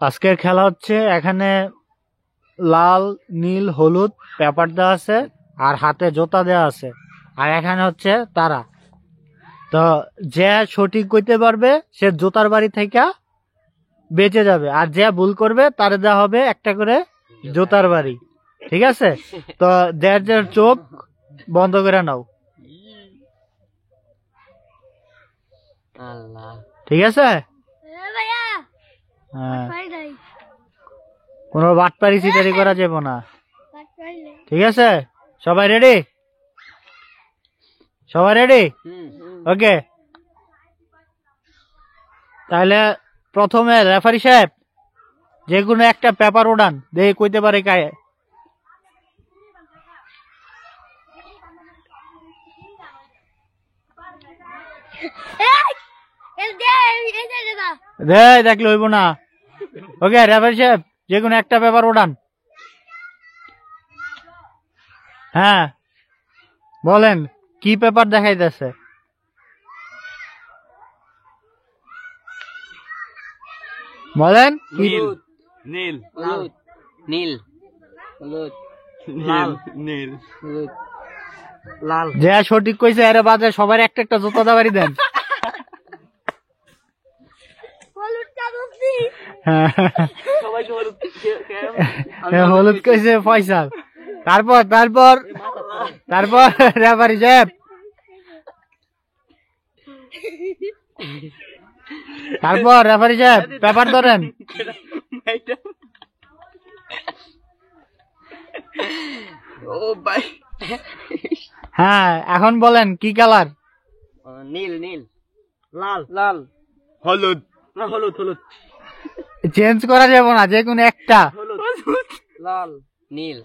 আজকের খেলা হচ্ছে এখানে লাল নীল হলুদ পেপার দেওয়া আছে আর হাতে জোতা দেওয়া আছে আর এখানে হচ্ছে তারা তো যে সঠিক কইতে পারবে সে জোতার বাড়ি থেকে বেঁচে যাবে আর যে ভুল করবে তারে দেওয়া হবে একটা করে জোতার বাড়ি ঠিক আছে তো যার যার চোখ বন্ধ করে নাও ঠিক আছে কোনো বাটপারি চিটারি করা যাবে না ঠিক আছে সবাই রেডি ওকে তাহলে প্রথমে রেফারি সাহেব যে কোনো একটা পেপার উড়ান দেখে কইতে পারে কায়ে দেখলে হইব না ওকে রেফারি সাহেব যে কোনো একটা পেপার উড়ান হ্যাঁ বলেন কি পেপার দেখাইতেছে বলেন নীল নীল নীল লাল নীল লাল যে সঠিক কইছে এর বাজে সবার একটা একটা জুতা দাবারি দেন হলুদ কইছে ফয়সাল তারপর তারপর তারপর রেফারি সাহেব তারপর রেফারি সাহেব পেপার ধরেন ও ভাই হ্যাঁ এখন বলেন কি কালার নীল নীল লাল লাল হলুদ না হলুদ হলুদ চেঞ্জ করা যাবে না যে কোনো একটা হলুদ লাল নীল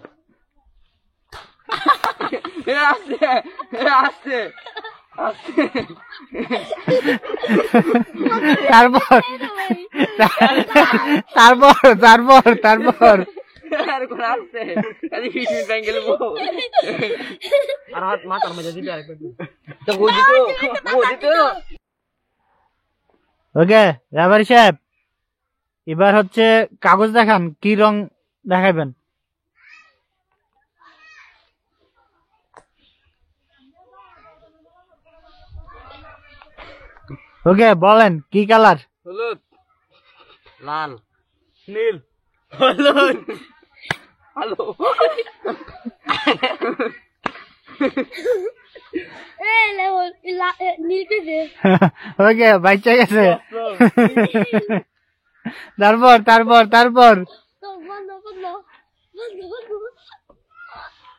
আসছে তারপর তারপর তারপর তারপর আর কোন আসছে খালি ফিশমিন ব্যাঙ্গেল আর হাত মাথার মধ্যে দিতে আরেকবার তো বুঝি তো ওকে রেফারি সাহেব এবার হচ্ছে কাগজ দেখান কি রং দেখাবেন ওকে বলেন কি কালার হলুদ লাল নীল হলুদ হ্যালো ওকে বাচ্চা গেছে তারপর তারপর তারপর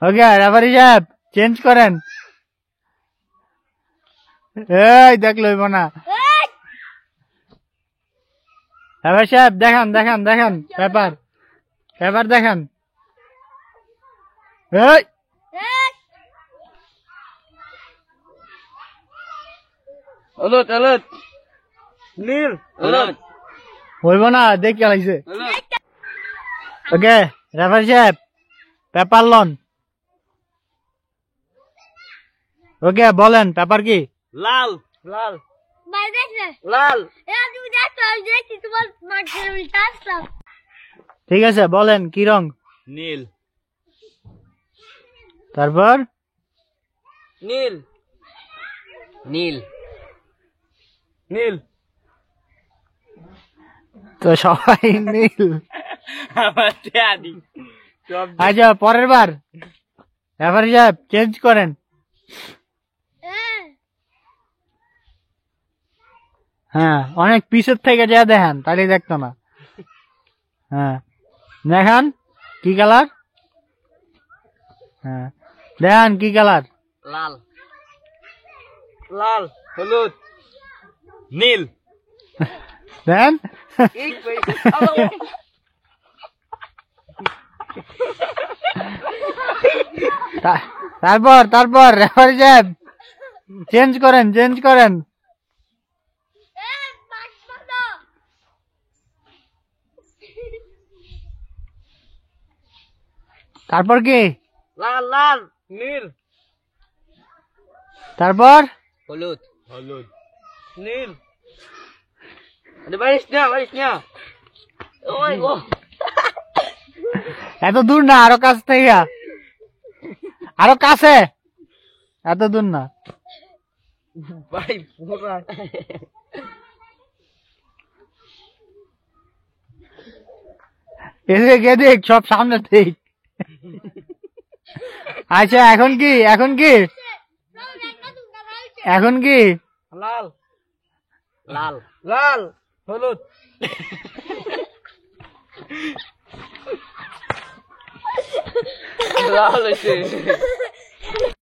ওকে রেফারি সাহেব চেঞ্জ করেন এই দেখলো না রেফারি সাহেব দেখান দেখান দেখান পেপার পেপার দেখান এই হলুদ হলুদ নীল হলুদ হইব না দেখ কে লাগছে ওকে রেফারি সাহেব পেপার লন ওকে বলেন পেপার কি লাল লাল লাল ঠিক আছে বলেন কি রং নীল তারপর নীল নীল নীল তো সবাই নীল আমার আদি আচ্ছা পরের বার রেফারি সাহেব চেঞ্জ করেন হ্যাঁ অনেক পিছের থেকে যা দেখেন তাহলে দেখতো না হ্যাঁ দেখান কি কালার হ্যাঁ দেখান কি কালার লাল লাল হলুদ নীল দেন তারপর তারপর রেফারি সাহেব চেঞ্জ করেন চেঞ্জ করেন তারপর কি লাল লাল নীল তারপর হলুদ হলুদ নীল আরে বাইশ না ওই ও এত দূর না, আরো কাছ থেকে আরো কাছে, এত দূর না। ভাই পুরা এদিকে দেখ, সব সামনে দেখ। আচ্ছা এখন কি, এখন কি, এখন কি? লাল লাল লাল হলুদ লাল হইছে